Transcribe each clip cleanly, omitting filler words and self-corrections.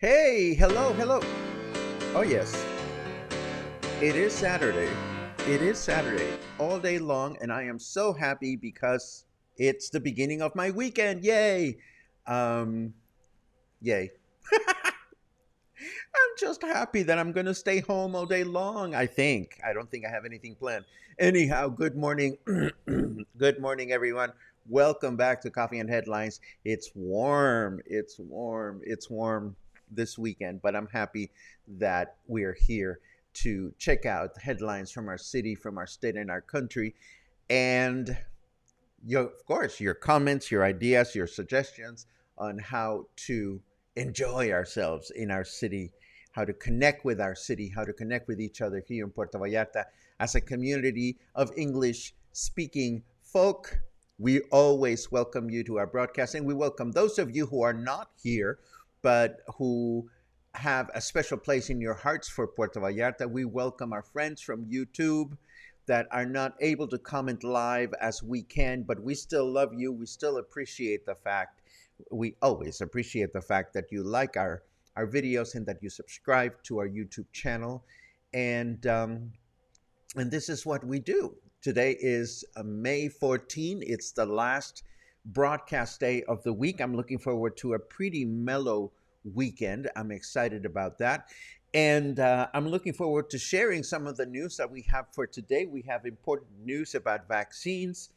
Hey, hello, hello. Oh, yes, it is Saturday. It is Saturday all day long, and I am so happy because it's the beginning of my weekend. Yay! Um, Yay. I'm just happy that I'm going to stay home all day long, I think. I don't think I have anything planned. Anyhow, good morning. Good morning, everyone. Welcome back to Coffee and Headlines. It's warm. It's warm. It's warm this weekend, but I'm happy that we're here to check out the headlines from our city, from our state, and our country. And of course, your comments, your ideas, your suggestions on how to enjoy ourselves in our city, how to connect with our city, how to connect with each other here in Puerto Vallarta as a community of English speaking folk. We always welcome you to our broadcast, and we welcome those of you who are not here, but who have a special place in your hearts for Puerto Vallarta. We welcome our friends from YouTube that are not able to comment live as we can, but we still love you. We still appreciate the fact, we always appreciate the fact that you like our videos and that you subscribe to our YouTube channel. And this is what we do. Today is May 14. It's the last broadcast day of the week. I'm looking forward to a pretty mellow weekend. I'm excited about that. And I'm looking forward to sharing some of the news that we have for today. We have important news about vaccines,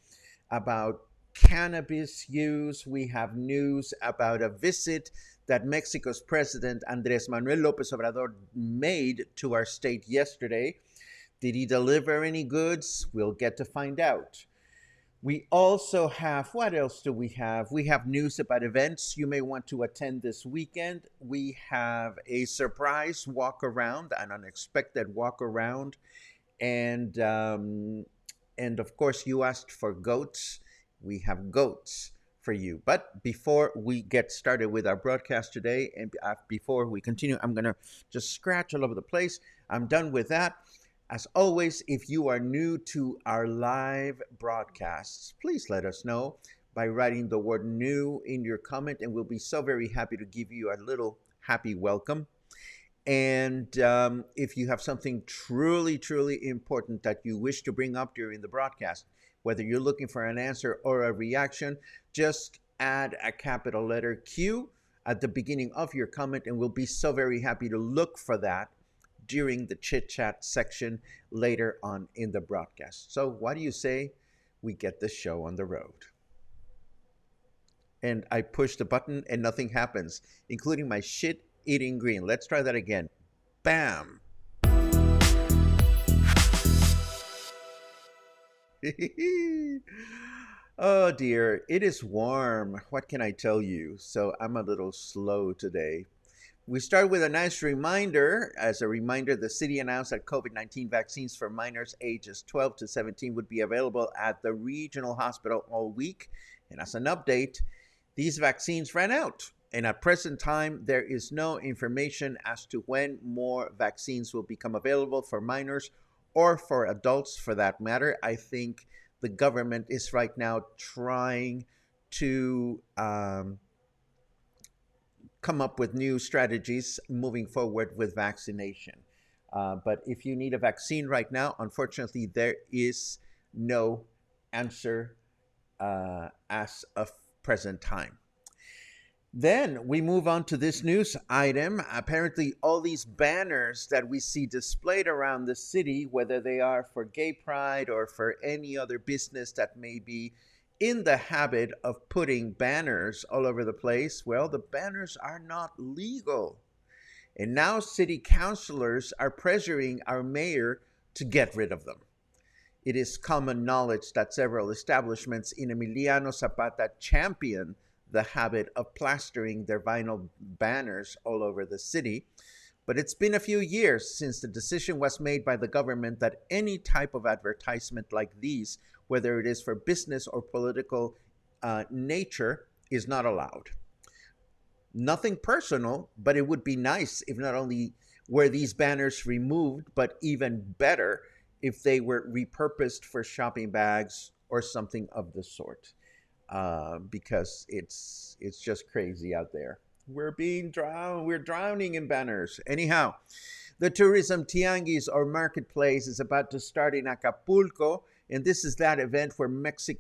about cannabis use. We have news about a visit that Mexico's president, Andrés Manuel López Obrador, made to our state yesterday. Did he deliver any goods? We'll get to find out. We also have, what else do we have? We have news about events you may want to attend this weekend. We have a surprise walk around, an unexpected walk around. And of course, you asked for goats. We have goats for you. But before we get started with our broadcast today, and before we continue, I'm going to just scratch all over the place. I'm done with that. As always, if you are new to our live broadcasts, please let us know by writing the word new in your comment, and we'll be so very happy to give you a little happy welcome. And if you have something truly, truly important that you wish to bring up during the broadcast, whether you're looking for an answer or a reaction, just add a capital letter Q at the beginning of your comment, and we'll be so very happy to look for that during the chit chat section later on in the broadcast. So what do you say we get the show on the road? And I push the button and nothing happens, including my shit eating green. Let's try that again. Bam. Oh dear, it is warm. What can I tell you? So I'm a little slow today. We start with a nice reminder. As a reminder, the city announced that COVID-19 vaccines for minors ages 12 to 17 would be available at the regional hospital all week. And as an update, These vaccines ran out, and at present time, there is no information as to when more vaccines will become available for minors or for adults for that matter. I think the government is right now trying to come up with new strategies moving forward with vaccination. But if you need a vaccine right now, unfortunately, there is no answer as of present time. Then we move on to this news item. Apparently, all these banners that we see displayed around the city, whether they are for gay pride or for any other business that may be in the habit of putting banners all over the place, well, the banners are not legal. And now city councilors are pressuring our mayor to get rid of them. It is common knowledge that several establishments in Emiliano Zapata champion the habit of plastering their vinyl banners all over the city. But it's been a few years since the decision was made by the government that any type of advertisement like these, whether it is for business or political nature, is not allowed. Nothing personal, but it would be nice if not only were these banners removed, but even better if they were repurposed for shopping bags or something of the sort. Because it's just crazy out there. We're being drowned. We're drowning in banners. Anyhow, the tourism tianguis or marketplace is about to start in Acapulco, and this is that event where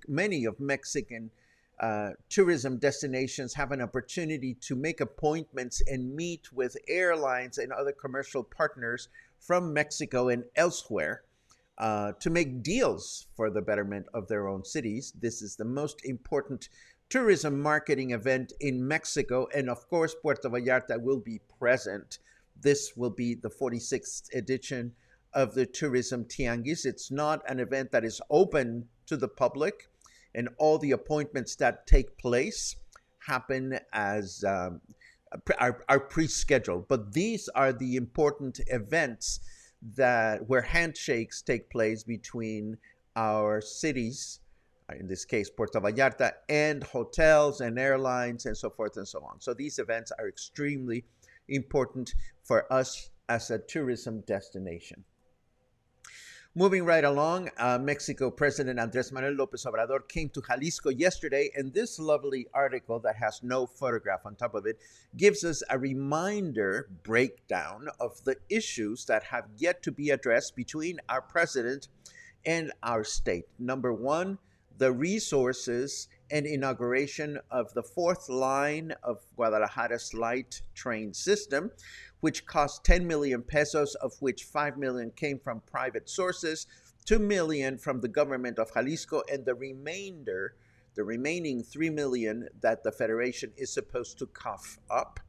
many of Mexican tourism destinations have an opportunity to make appointments and meet with airlines and other commercial partners from Mexico and elsewhere to make deals for the betterment of their own cities. This is the most important tourism marketing event in Mexico, and of course, Puerto Vallarta will be present. This will be the 46th edition of the Tourism Tianguis. It's not an event that is open to the public, and all the appointments that take place happen as are pre-scheduled. But these are the important events that where handshakes take place between our cities, in this case Puerto Vallarta, and hotels and airlines and so forth and so on. So these events are extremely important for us as a tourism destination. Moving right along, Mexico President Andrés Manuel López Obrador came to Jalisco yesterday, and this lovely article that has no photograph on top of it gives us a reminder breakdown of the issues that have yet to be addressed between our president and our state. Number one, the resources and inauguration of the fourth line of Guadalajara's light train system, which cost 10 million pesos, of which 5 million came from private sources, 2 million from the government of Jalisco, and the remaining 3 million that the Federation is supposed to cough up.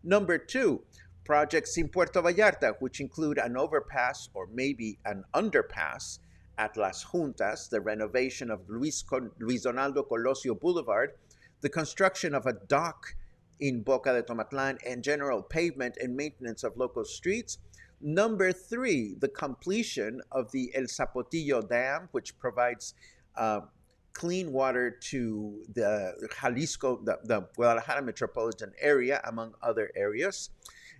Number two, projects in Puerto Vallarta, which include an overpass or maybe an underpass at Las Juntas, the renovation of Luis Donaldo Colosio Boulevard, the construction of a dock in Boca de Tomatlan, and general pavement and maintenance of local streets. Number three, the completion of the El Zapotillo Dam, which provides clean water to the Jalisco, the Guadalajara metropolitan area, among other areas.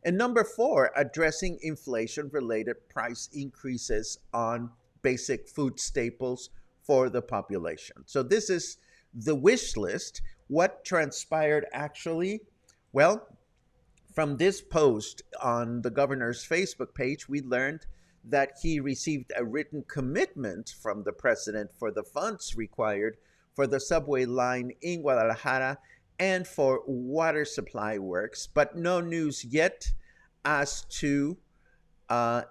And number four, addressing inflation-related price increases on basic food staples for the population. So this is the wish list. What transpired actually? Well, from this post on the governor's Facebook page, we learned that he received a written commitment from the president for the funds required for the subway line in Guadalajara and for water supply works, but no news yet as to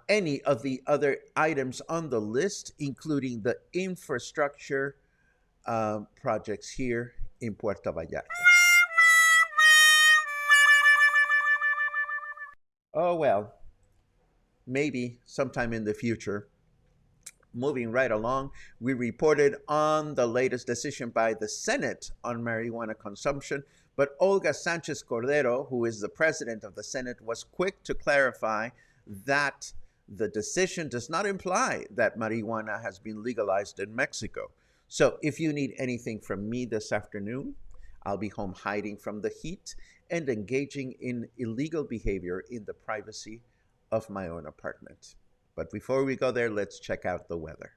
any of the other items on the list, including the infrastructure projects here in Puerto Vallarta. Oh, well, maybe sometime in the future. Moving right along, we reported on the latest decision by the Senate on marijuana consumption, but Olga Sanchez Cordero, who is the president of the Senate, was quick to clarify that the decision does not imply that marijuana has been legalized in Mexico. So if you need anything from me this afternoon, I'll be home hiding from the heat and engaging in illegal behavior in the privacy of my own apartment. But before we go there, let's check out the weather.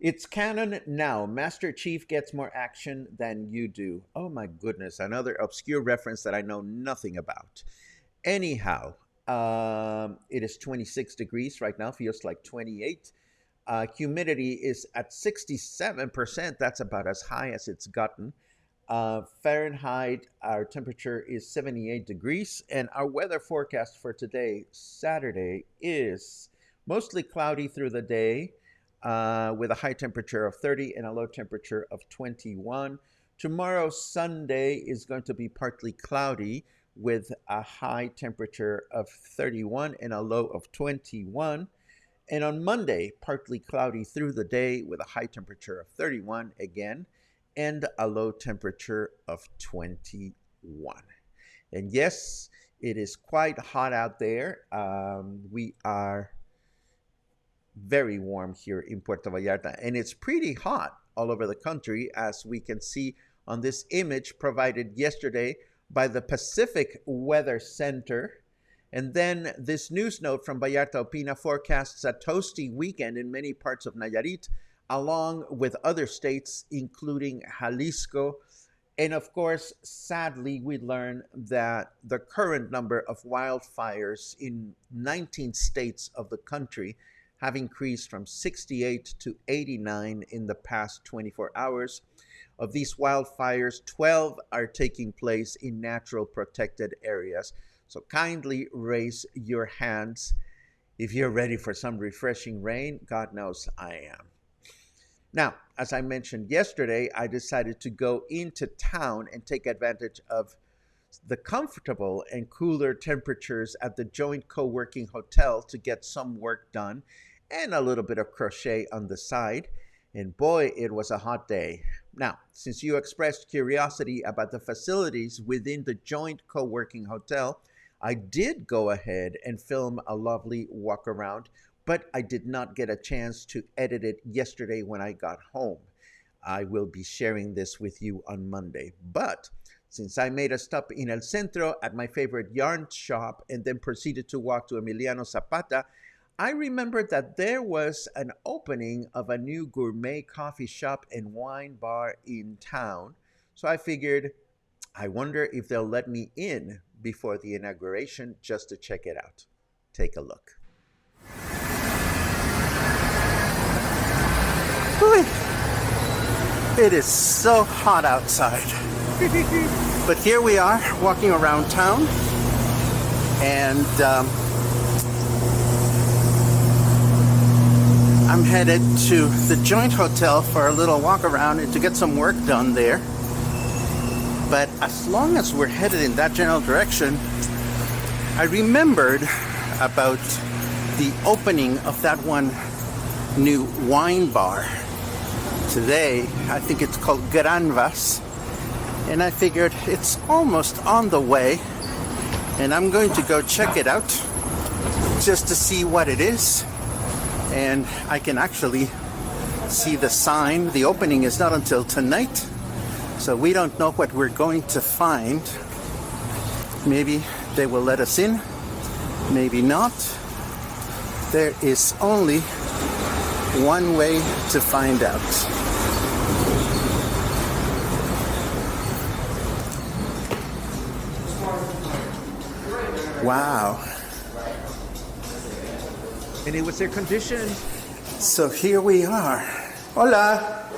It's canon now. Master Chief gets more action than you do. Oh my goodness, another obscure reference that I know nothing about. Anyhow, it is 26 degrees right now, feels like 28. Humidity is at 67%. That's about as high as it's gotten. Fahrenheit, our temperature is 78 degrees. And our weather forecast for today, Saturday, is mostly cloudy through the day, with a high temperature of 30 and a low temperature of 21. Tomorrow, Sunday, is going to be partly cloudy with a high temperature of 31 and a low of 21. And on Monday, partly cloudy through the day with a high temperature of 31 again and a low temperature of 21. And yes, it is quite hot out there. We are very warm here in Puerto Vallarta, and it's pretty hot all over the country, as we can see on this image provided yesterday by the Pacific Weather Center. And then this news note from Vallarta Opina forecasts a toasty weekend in many parts of Nayarit, along with other states, including Jalisco. And of course, sadly, we learn that the current number of wildfires in 19 states of the country have increased from 68 to 89 in the past 24 hours. Of these wildfires, 12 are taking place in natural protected areas. So kindly raise your hands if you're ready for some refreshing rain. God knows I am. Now, as I mentioned yesterday, I decided to go into town and take advantage of the comfortable and cooler temperatures at the Joint Co-working Hotel to get some work done and a little bit of crochet on the side. And boy, it was a hot day. Now, since you expressed curiosity about the facilities within the Joint Co-working Hotel, I did go ahead and film a lovely walk around, but I did not get a chance to edit it yesterday when I got home. I will be sharing this with you on Monday. But since I made a stop in El Centro at my favorite yarn shop and then proceeded to walk to Emiliano Zapata, I remembered that there was an opening of a new gourmet coffee shop and wine bar in town. So I figured, I wonder if they'll let me in before the inauguration just to check it out. Take a look. It is so hot outside. But here we are walking around town, and I'm headed to the Joint Hotel for a little walk around and to get some work done there. But as long as we're headed in that general direction, I remembered about the opening of that one new wine bar. Today, I think it's called Granvas, and I figured it's almost on the way, and I'm going to go check it out just to see what it is. And I can actually see the sign. The opening is not until tonight, so we don't know what we're going to find. Maybe they will let us in, maybe not. There is only one way to find out. Wow. And it was air conditioned. So here we are. Hola.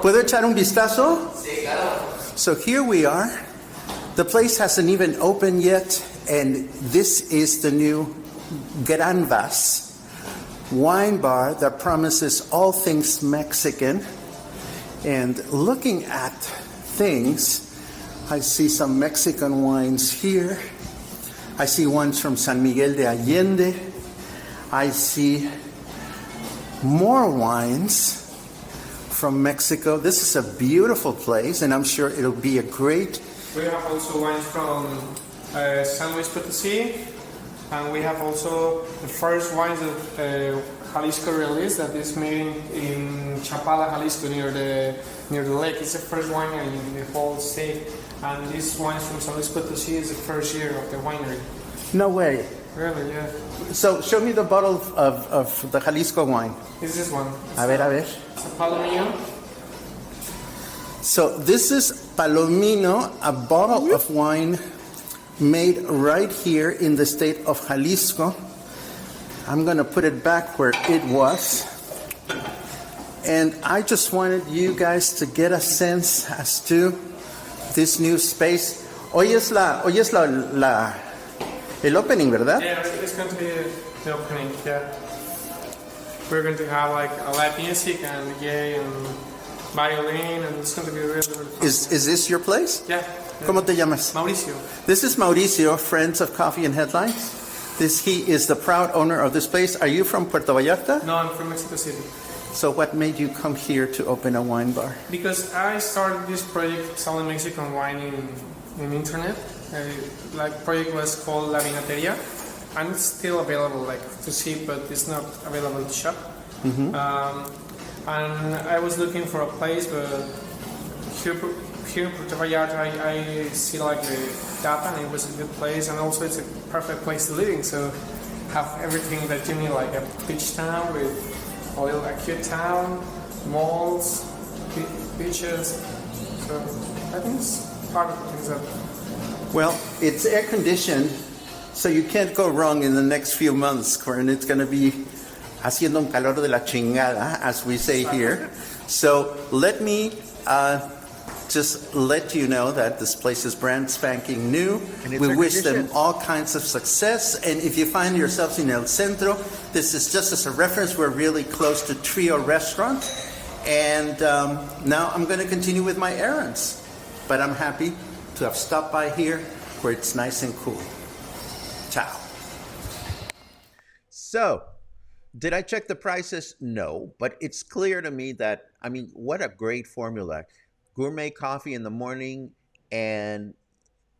¿Puedo echar un vistazo? Sí, claro. So here we are. The place hasn't even opened yet, and this is the new Granvas wine bar that promises all things Mexican. And looking at things, I see some Mexican wines here. I see ones from San Miguel de Allende. I see more wines from Mexico. This is a beautiful place, and I'm sure it'll be a great... We have also wines from San Luis Potosí, And we have also the first wines that Jalisco released that is made in Chapala, Jalisco, near the lake. It's the first wine in the whole state. And this wine from Jalisco to see is the first year of the winery. No way. Really, yeah. So show me the bottle of the Jalisco wine. This is one. A ver. It's a Palomino. So this is Palomino, a bottle of wine made right here in the state of Jalisco. I'm going to put it back where it was. And I just wanted you guys to get a sense as to this new space. Hoy es el opening, ¿verdad? Yeah, it's going to be the opening, yeah. We're going to have like a live music and DJ and violin, and it's going to be really, really fun. Is this your place? Yeah. ¿Cómo te llamas? Mauricio. This is Mauricio, Friends of Coffee and Headlines. He is the proud owner of this place. Are you from Puerto Vallarta? No, I'm from Mexico City. So what made you come here to open a wine bar? Because I started this project selling Mexican wine in internet. Project was called La Vinateria, and it's still available to see, but it's not available to shop. Mm-hmm. And I was looking for a place, but here in Puerto Vallarta, I see the data, and it was a good place, and also it's a perfect place to live in. So have everything that you need, like a beach town with a cute town, malls, beaches. So I think it's part of the things that. Well, it's air conditioned, so you can't go wrong in the next few months, and it's going to be haciendo un calor de la chingada, as we say here. So let me just let you know that this place is brand spanking new. We wish them all kinds of success. And if you find yourselves in El Centro, this is just as a reference. We're really close to Trio Restaurant. And now I'm going to continue with my errands. But I'm happy to have stopped by here where it's nice and cool. Ciao. So, did I check the prices? No, but it's clear to me that, what a great formula. Gourmet coffee in the morning and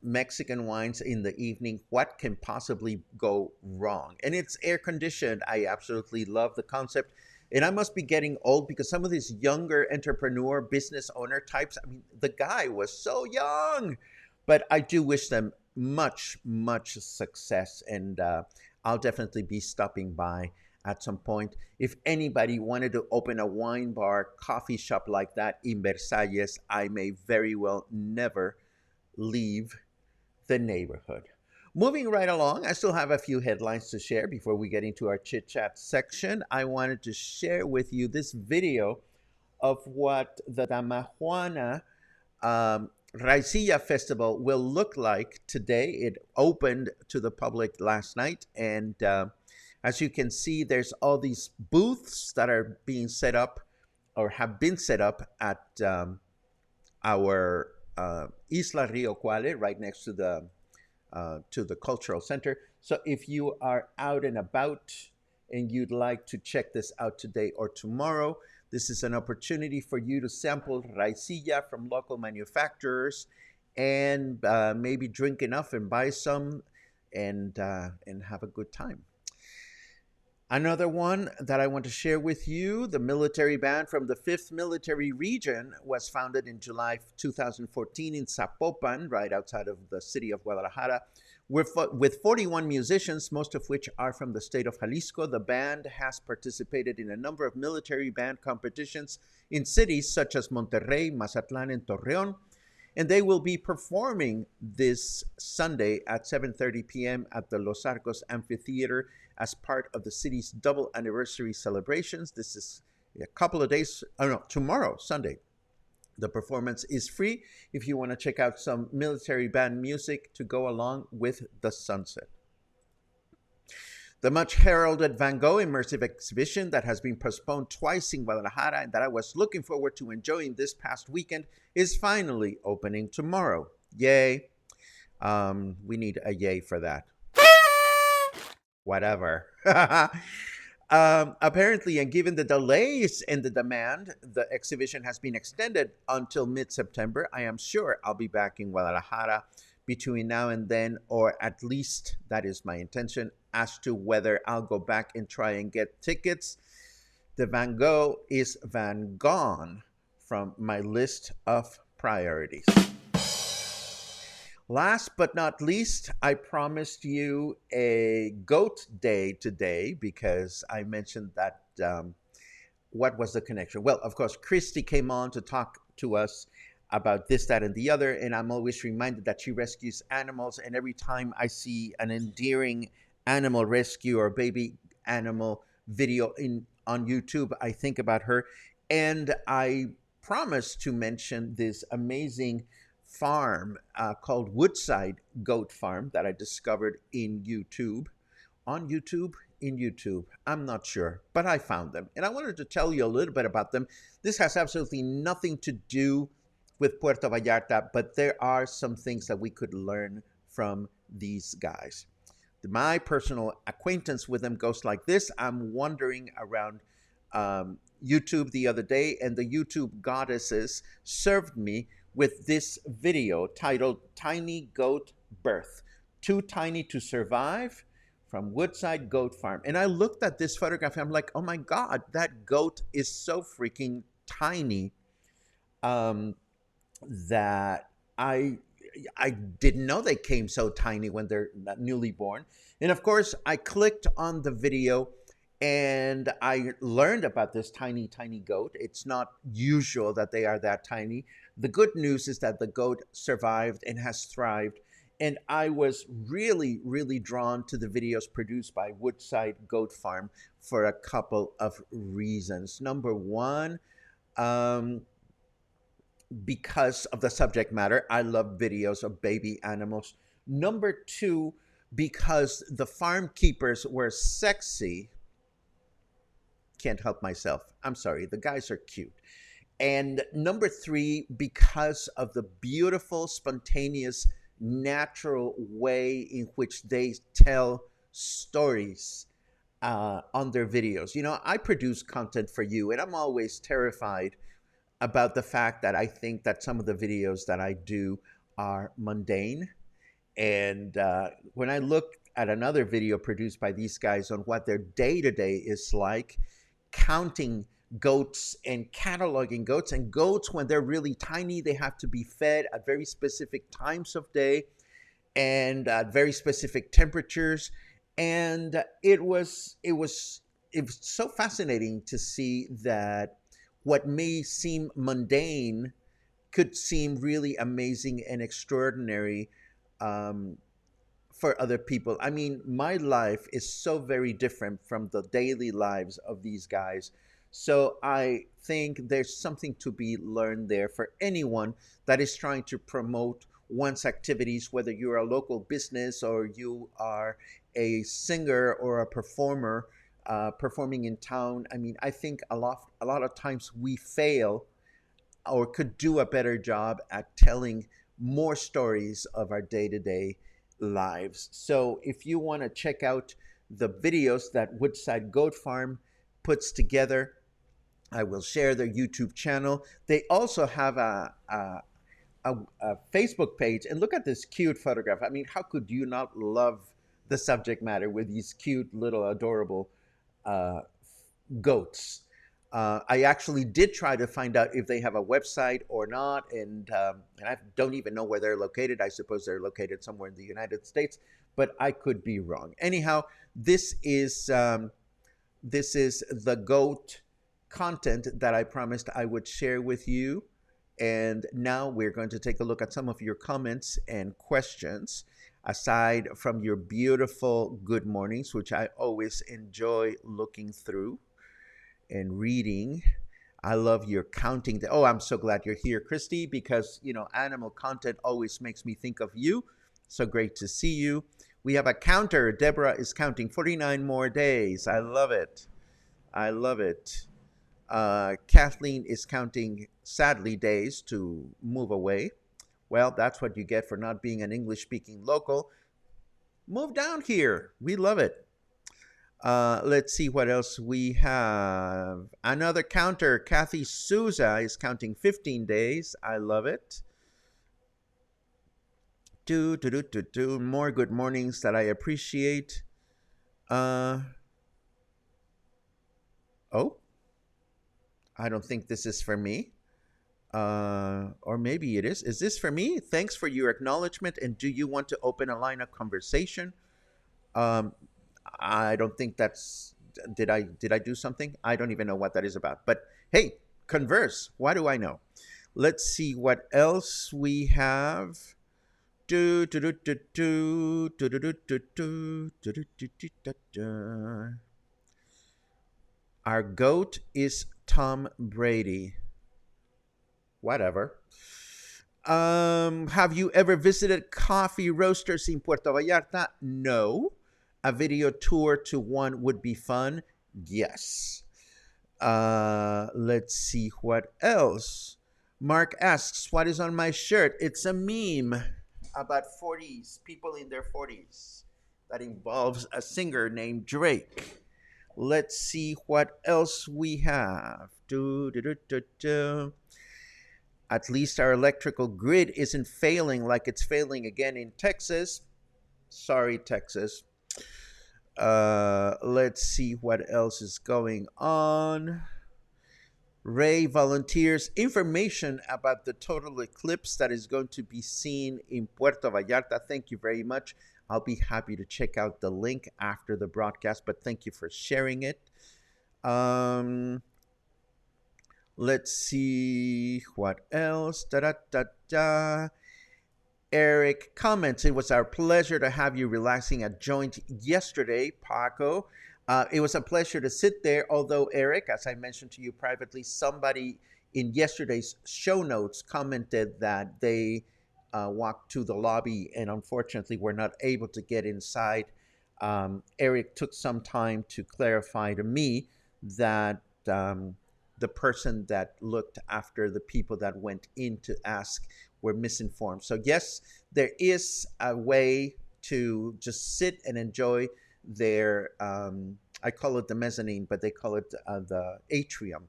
Mexican wines in the evening. What can possibly go wrong? And it's air conditioned. I absolutely love the concept. And I must be getting old because some of these younger entrepreneur business owner types, the guy was so young, but I do wish them much, much success. And I'll definitely be stopping by at some point. If anybody wanted to open a wine bar, coffee shop like that in Versalles, I may very well never leave the neighborhood. Moving right along, I still have a few headlines to share before we get into our chit-chat section. I wanted to share with you this video of what the Dama Juana Raicilla Festival will look like today. It opened to the public last night, and as you can see, there's all these booths that are being set up or have been set up at our Isla Rio Cuale, right next to the cultural center. So if you are out and about and you'd like to check this out today or tomorrow, this is an opportunity for you to sample raicilla from local manufacturers and maybe drink enough and buy some and have a good time. Another one that I want to share with you, the military band from the 5th Military Region was founded in July 2014 in Zapopan, right outside of the city of Guadalajara, with 41 musicians, most of which are from the state of Jalisco. The band has participated in a number of military band competitions in cities such as Monterrey, Mazatlán, and Torreón. And they will be performing this Sunday at 7:30 p.m. at the Los Arcos Amphitheater as part of the city's double anniversary celebrations. This is a couple of days, tomorrow, Sunday. The performance is free if you want to check out some military band music to go along with the sunset. The much heralded Van Gogh immersive exhibition that has been postponed twice in Guadalajara and that I was looking forward to enjoying this past weekend is finally opening tomorrow. Yay. We need a yay for that. Whatever. Apparently, and given the delays in the demand, the exhibition has been extended until mid-September. I am sure I'll be back in Guadalajara between now and then, or at least that is my intention. as to whether I'll go back and try and get tickets. The Van Gogh is Van Gone from my list of priorities. Last but not least, I promised you a goat day today because I mentioned that. What was the connection? Well, of course, Christy came on to talk to us about this, that, and the other. And I'm always reminded that she rescues animals. And every time I see an endearing animal rescue or baby animal video on YouTube, I think about her. And I promised to mention this amazing farm called Woodside Goat Farm that I discovered in YouTube. On YouTube? In YouTube. I'm not sure, but I found them. And I wanted to tell you a little bit about them. This has absolutely nothing to do with Puerto Vallarta, but there are some things that we could learn from these guys. My personal acquaintance with them goes like this. I'm wandering around YouTube the other day, and the YouTube goddesses served me with this video titled Tiny Goat Birth. Too Tiny to Survive from Woodside Goat Farm. And I looked at this photograph and I'm like, oh my God, that goat is so freaking tiny that I didn't know they came so tiny when they're newly born. And of course, I clicked on the video and I learned about this tiny, tiny goat. It's not usual that they are that tiny. The good news is that the goat survived and has thrived. And I was really, really drawn to the videos produced by Woodside Goat Farm for a couple of reasons. Number one, because of the subject matter. I love videos of baby animals. Number two, because the farm keepers were sexy. Can't help myself. I'm sorry. The guys are cute. And number three, because of the beautiful, spontaneous, natural way in which they tell stories on their videos. You know, I produce content for you, and I'm always terrified about the fact that I think that some of the videos that I do are mundane. And when I look at another video produced by these guys on what their day-to-day is like, counting goats and cataloging goats, and goats when they're really tiny, they have to be fed at very specific times of day and at very specific temperatures. And it was so fascinating to see that what may seem mundane could seem really amazing and extraordinary for other people. I mean, my life is so very different from the daily lives of these guys. So I think there's something to be learned there for anyone that is trying to promote one's activities, whether you're a local business or you are a singer or a performer performing in town. I mean, I think a lot of times we fail or could do a better job at telling more stories of our day-to-day lives. So if you want to check out the videos that Woodside Goat Farm puts together, I will share their YouTube channel. They also have a Facebook page. And look at this cute photograph. I mean, how could you not love the subject matter with these cute little adorable goats? I actually did try to find out if they have a website or not, and I don't even know where they're located. I suppose they're located somewhere in the United States, but I could be wrong. Anyhow, this is the goat content that I promised I would share with you. And now we're going to take a look at some of your comments and questions, aside from your beautiful good mornings, which I always enjoy looking through and reading. I love your counting. Oh, I'm so glad you're here, Christy, because, you know, animal content always makes me think of you. So great to see you. We have a counter. Deborah is counting 49 more days. I love it. I love it. Kathleen is counting, sadly, days to move away. Well, that's what you get for not being an English-speaking local. Move down here. We love it. Let's see what else we have. Another counter. Kathy Souza is counting 15 days. I love it. More good mornings that I appreciate. Uh, oh, I don't think this is for me. Or maybe it is. Is this for me? Thanks for your acknowledgement. And do you want to open a line of conversation? Um, I don't think that's. Did I do something? I don't even know what that is about. But hey, converse. Why do I know? Let's see what else we have. Do, do, do, do, do, do, do, do, do, do, do, do, do, do, do, do. Our goat is Tom Brady. Whatever. Have you ever visited coffee roasters in Puerto Vallarta? No. A video tour to one would be fun. Yes. Let's see what else. Mark asks, "What is on my shirt?" It's a meme about 40s, people in their 40s, that involves a singer named Drake. Let's see what else we have. Do, do, do, do, do. At least our electrical grid isn't failing like it's failing again in Texas. Sorry, Texas. Let's see what else is going on. Ray volunteers information about the total eclipse that is going to be seen in Puerto Vallarta. Thank you very much. I'll be happy to check out the link after the broadcast, but thank you for sharing it. Let's see what else. Da da da da. Eric comments, "It was our pleasure to have you relaxing at Joint yesterday, Paco. It was a pleasure to sit there, although, Eric, as I mentioned to you privately, somebody in yesterday's show notes commented that they walked to the lobby and unfortunately were not able to get inside. Eric took some time to clarify to me that the person that looked after the people that went in to ask were misinformed. So yes, there is a way to just sit and enjoy their, I call it the mezzanine, but they call it the atrium,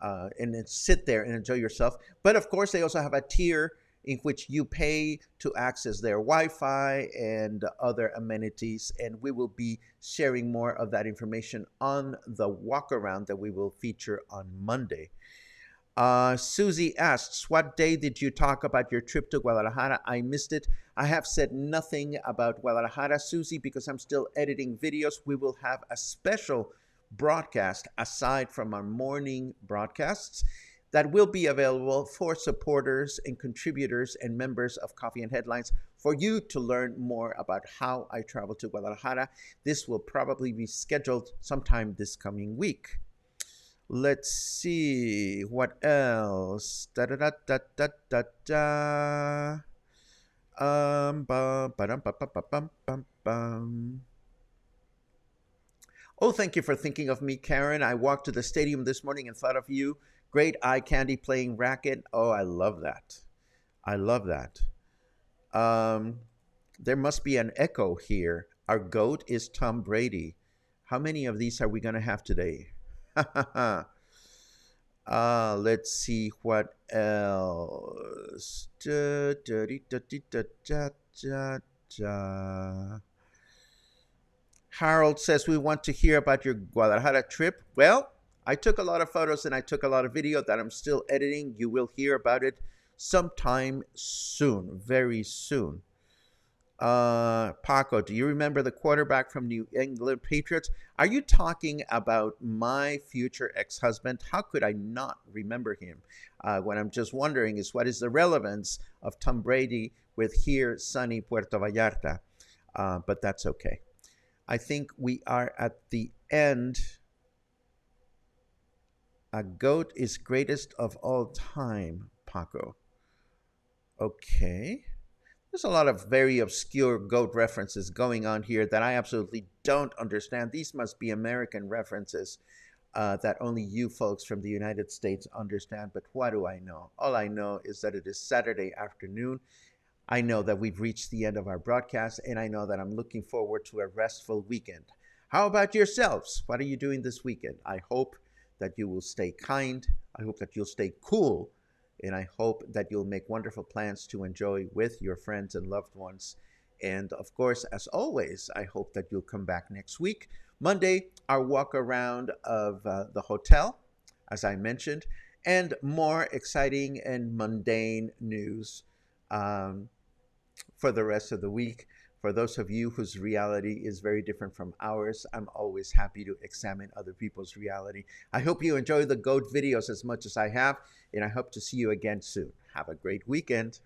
and then sit there and enjoy yourself. But of course, they also have a tier in which you pay to access their Wi-Fi and other amenities. And we will be sharing more of that information on the walk around that we will feature on Monday. Susie asks, "What day did you talk about your trip to Guadalajara? I missed it." I have said nothing about Guadalajara, Susie, because I'm still editing videos. We will have a special broadcast aside from our morning broadcasts that will be available for supporters and contributors and members of Coffee and Headlines for you to learn more about how I travel to Guadalajara. This will probably be scheduled sometime this coming week. Let's see what else. Da da da da da da da. Bum, ba-dum, ba, ba, ba, bum, bum, bum. Oh, thank you for thinking of me, Karen. I walked to the stadium this morning and thought of you. Great eye candy playing racket. Oh, I love that. I love that. There must be an echo here. Our goat is Tom Brady. How many of these are we going to have today? Let's see what else. Da, da, da, da, da, da, da. Harold says, "We want to hear about your Guadalajara trip." Well, I took a lot of photos and I took a lot of video that I'm still editing. You will hear about it sometime soon, very soon. Paco, do you remember the quarterback from New England Patriots? Are you talking about my future ex-husband? How could I not remember him? What I'm just wondering is, what is the relevance of Tom Brady with here sunny Puerto Vallarta? But that's okay. I think we are at the end. A goat is greatest of all time, Paco. Okay. There's a lot of very obscure goat references going on here that I absolutely don't understand. These must be American references that only you folks from the United States understand. But what do I know? All I know is that it is Saturday afternoon. I know that we've reached the end of our broadcast, and I know that I'm looking forward to a restful weekend. How about yourselves? What are you doing this weekend? I hope that you will stay kind. I hope that you'll stay cool. And I hope that you'll make wonderful plans to enjoy with your friends and loved ones And of course, as always, I hope that you'll come back next week. Monday, our walk around of the hotel, as I mentioned, and more exciting and mundane news um, for the rest of the week. For those of you whose reality is very different from ours, I'm always happy to examine other people's reality. I hope you enjoy the GOAT videos as much as I have, and I hope to see you again soon. Have a great weekend.